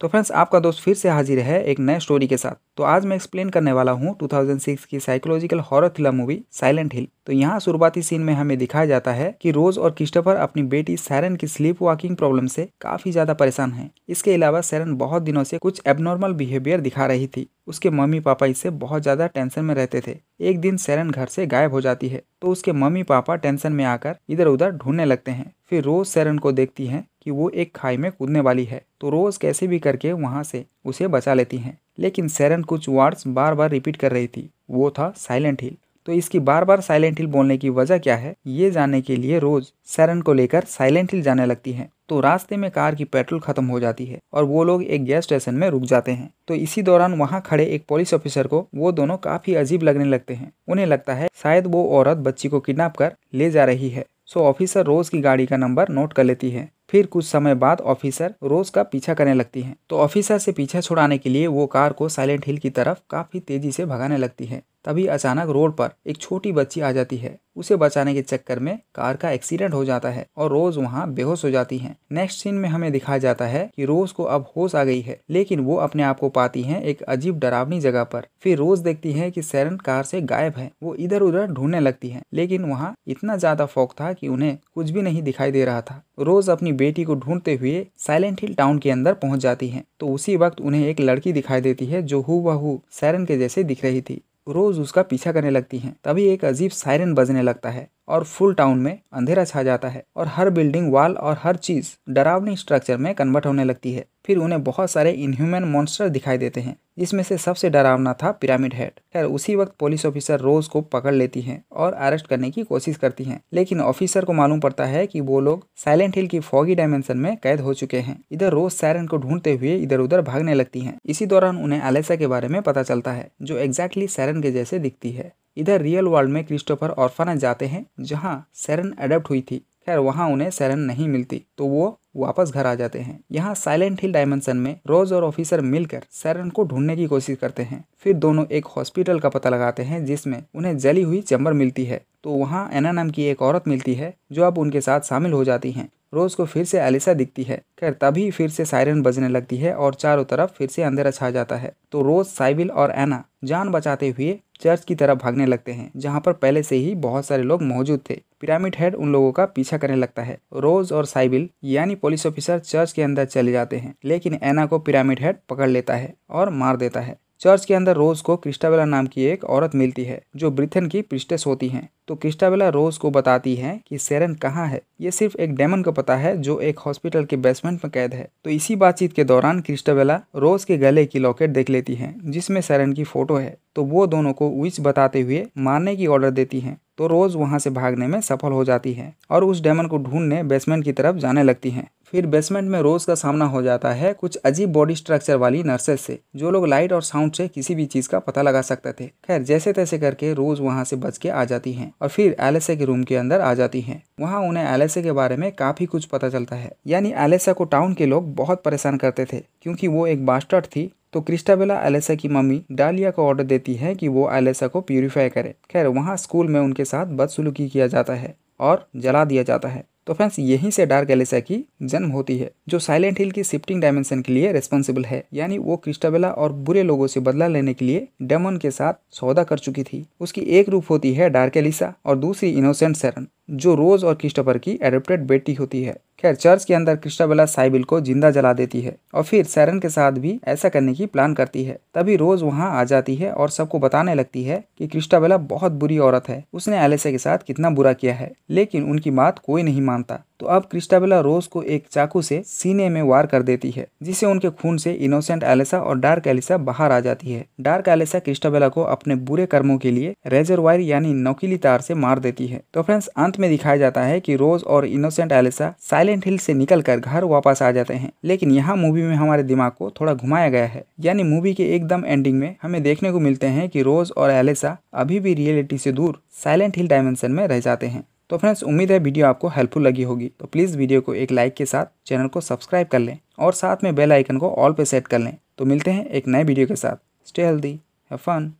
तो फ्रेंड्स आपका दोस्त फिर से हाजिर है एक नए स्टोरी के साथ। तो आज मैं एक्सप्लेन करने वाला हूँ 2006 की psychological horror thriller movie silent hill. तो यहाँ शुरुआती सीन में हमें दिखाया जाता है कि रोज और क्रिस्टोफर अपनी बेटी सैरन की स्लीप वॉकिंग प्रॉब्लम से काफी ज्यादा परेशान हैं। इसके अलावा सैरन बहुत दिनों से कुछ एबनॉर्मल बिहेवियर दिखा रही थी। उसके मम्मी पापा इससे बहुत ज्यादा टेंशन में रहते थे। एक दिन सैरन घर से गायब हो जाती है तो उसके मम्मी पापा टेंशन में आकर इधर उधर ढूंढने लगते हैं। फिर रोज सैरन को देखती हैं कि वो एक खाई में कूदने वाली है तो रोज कैसे भी करके वहां से उसे बचा लेती हैं। लेकिन सैरन कुछ वर्ड्स बार बार रिपीट कर रही थी, वो था साइलेंट हिल। तो इसकी बार बार साइलेंट हिल बोलने की वजह क्या है ये जानने के लिए रोज सैरन को लेकर साइलेंट हिल जाने लगती हैं। तो रास्ते में कार की पेट्रोल खत्म हो जाती है और वो लोग एक गैस स्टेशन में रुक जाते हैं। तो इसी दौरान वहां खड़े एक पुलिस ऑफिसर को वो दोनों काफी अजीब लगने लगते हैं। उन्हें लगता है शायद वो औरत बच्ची को किडनैप कर ले जा रही है। सो ऑफिसर रोज की गाड़ी का नंबर नोट कर लेती है। फिर कुछ समय बाद ऑफिसर रोज का पीछा करने लगती है। तो ऑफिसर से पीछा छुड़ाने के लिए वो कार को साइलेंट हिल की तरफ काफी तेजी से भगाने लगती है। तभी अचानक रोड पर एक छोटी बच्ची आ जाती है। उसे बचाने के चक्कर में कार का एक्सीडेंट हो जाता है और रोज वहां बेहोश हो जाती हैं। नेक्स्ट सीन में हमें दिखाया जाता है कि रोज को अब होश आ गई है, लेकिन वो अपने आप को पाती हैं एक अजीब डरावनी जगह पर। फिर रोज देखती है कि सैरन कार से गायब है। वो इधर उधर ढूंढने लगती है, लेकिन वहाँ इतना ज्यादा फॉग था कि उन्हें कुछ भी नहीं दिखाई दे रहा था। रोज अपनी बेटी को ढूंढते हुए साइलेंट हिल टाउन के अंदर पहुंच जाती हैं। तो उसी वक्त उन्हें एक लड़की दिखाई देती है जो हूबहू सैरन के जैसे दिख रही थी। रोज उसका पीछा करने लगती हैं। तभी एक अजीब सायरन बजने लगता है और फुल टाउन में अंधेरा छा जाता है और हर बिल्डिंग, वाल और हर चीज डरावनी स्ट्रक्चर में कन्वर्ट होने लगती है। फिर उन्हें बहुत सारे इनह्यूमन मॉन्स्टर दिखाई देते हैं, जिसमें से सबसे डरावना था पिरामिड हेड। खैर उसी वक्त पुलिस ऑफिसर रोज को पकड़ लेती हैं और अरेस्ट करने की कोशिश करती हैं, लेकिन ऑफिसर को मालूम पड़ता है कि वो लोग साइलेंट हिल की फॉगी डायमेंशन में कैद हो चुके हैं। इधर रोज सैरन को ढूंढते हुए इधर उधर भागने लगती हैं। इसी दौरान उन्हें एलेसा के बारे में पता चलता है, जो एग्जैक्टली सैरन के जैसे दिखती है। इधर रियल वर्ल्ड में क्रिस्टोफर ऑर्फनेज जाते हैं जहां सैरन अडॉप्ट हुई थी। खैर वहां उन्हें सैरन नहीं मिलती तो वो वापस घर आ जाते हैं। यहाँ साइलेंट हिल डायमेंशन में रोज और ऑफिसर मिलकर सैरन को ढूंढने की कोशिश करते हैं। फिर दोनों एक हॉस्पिटल का पता लगाते हैं जिसमें उन्हें जली हुई चेम्बर मिलती है। तो वहाँ एना नाम की एक औरत मिलती है जो अब उनके साथ शामिल हो जाती हैं। रोज को फिर से एलिसा दिखती है। खैर तभी फिर से सायरन बजने लगती है और चारों तरफ फिर से अंधेरा छा जाता है। तो रोज, साइबिल और एना जान बचाते हुए चर्च की तरफ भागने लगते हैं, जहां पर पहले से ही बहुत सारे लोग मौजूद थे। पिरामिड हेड उन लोगों का पीछा करने लगता है। रोज और साइबिल यानी पुलिस ऑफिसर चर्च के अंदर चले जाते हैं, लेकिन एना को पिरामिड हेड पकड़ लेता है और मार देता है। चर्च के अंदर रोज को क्रिस्टाबेला नाम की एक औरत मिलती है जो ब्रिथन की प्रिस्टेस होती हैं। तो क्रिस्टाबेला रोज को बताती है कि सैरन कहाँ है। ये सिर्फ एक डेमन को पता है जो एक हॉस्पिटल के बेसमेंट में कैद है। तो इसी बातचीत के दौरान क्रिस्टाबेला रोज के गले की लॉकेट देख लेती है जिसमें सैरन की फोटो है। तो वो दोनों को विच बताते हुए मारने की ऑर्डर देती हैं। तो रोज वहां से भागने में सफल हो जाती है और उस डेमन को ढूंढने बेसमेंट की तरफ जाने लगती हैं। फिर बेसमेंट में रोज का सामना हो जाता है कुछ अजीब बॉडी स्ट्रक्चर वाली नर्सेस से, जो लोग लाइट और साउंड से किसी भी चीज का पता लगा सकते थे। खैर जैसे तैसे करके रोज वहां से बच के आ जाती हैं और फिर एलेसा के रूम के अंदर आ जाती हैं। वहां उन्हें एलेसा के बारे में काफी कुछ पता चलता है। यानी एलेसा को टाउन के लोग बहुत परेशान करते थे क्योंकि वो एक बास्टर्ड थी। तो क्रिस्टाबेला एलेसा की मम्मी डालिया को ऑर्डर देती है कि वो एलेसा को प्यूरिफाई करे। खैर वहाँ स्कूल में उनके साथ बदसलूकी किया जाता है और जला दिया जाता है। तो फ्रेंड्स यहीं से डार्क एलेसा की जन्म होती है, जो साइलेंट हिल की शिफ्टिंग डायमेंशन के लिए रिस्पॉन्सिबल है। यानी वो क्रिस्टाबेला और बुरे लोगों से बदला लेने के लिए डेमन के साथ सौदा कर चुकी थी। उसकी एक रूप होती है डार्क एलिसा और दूसरी इनोसेंट सैरन, जो रोज और क्रिस्टोफर की एडॉप्टेड बेटी होती है। खैर चर्च के अंदर क्रिस्टाबेला साइबिल को जिंदा जला देती है और फिर सैरन के साथ भी ऐसा करने की प्लान करती है। तभी रोज वहां आ जाती है और सबको बताने लगती है कि क्रिस्टाबेला बहुत बुरी औरत है, उसने एलेसा के साथ कितना बुरा किया है, लेकिन उनकी बात कोई नहीं मानता। तो अब क्रिस्टाबेला रोज को एक चाकू से सीने में वार कर देती है, जिससे उनके खून से इनोसेंट एलिसा और डार्क एलिसा बाहर आ जाती है। डार्क एलिसा क्रिस्टाबेला को अपने बुरे कर्मों के लिए रेजर वायर यानी नोकीली तार से मार देती है। तो फ्रेंड्स अंत में दिखाया जाता है कि रोज और इनोसेंट एलिसा साइलेंट हिल से निकलकर घर वापस आ जाते हैं। लेकिन यहाँ मूवी में हमारे दिमाग को थोड़ा घुमाया गया है। यानी मूवी के एकदम एंडिंग में हमें देखने को मिलते हैं कि रोज और एलिसा अभी भी रियलिटी से दूर साइलेंट हिल डायमेंशन में रह जाते हैं। तो फ्रेंड्स उम्मीद है वीडियो आपको हेल्पफुल लगी होगी। तो प्लीज़ वीडियो को एक लाइक के साथ चैनल को सब्सक्राइब कर लें और साथ में बेल आइकन को ऑल पे सेट कर लें। तो मिलते हैं एक नए वीडियो के साथ। Stay healthy, have fun.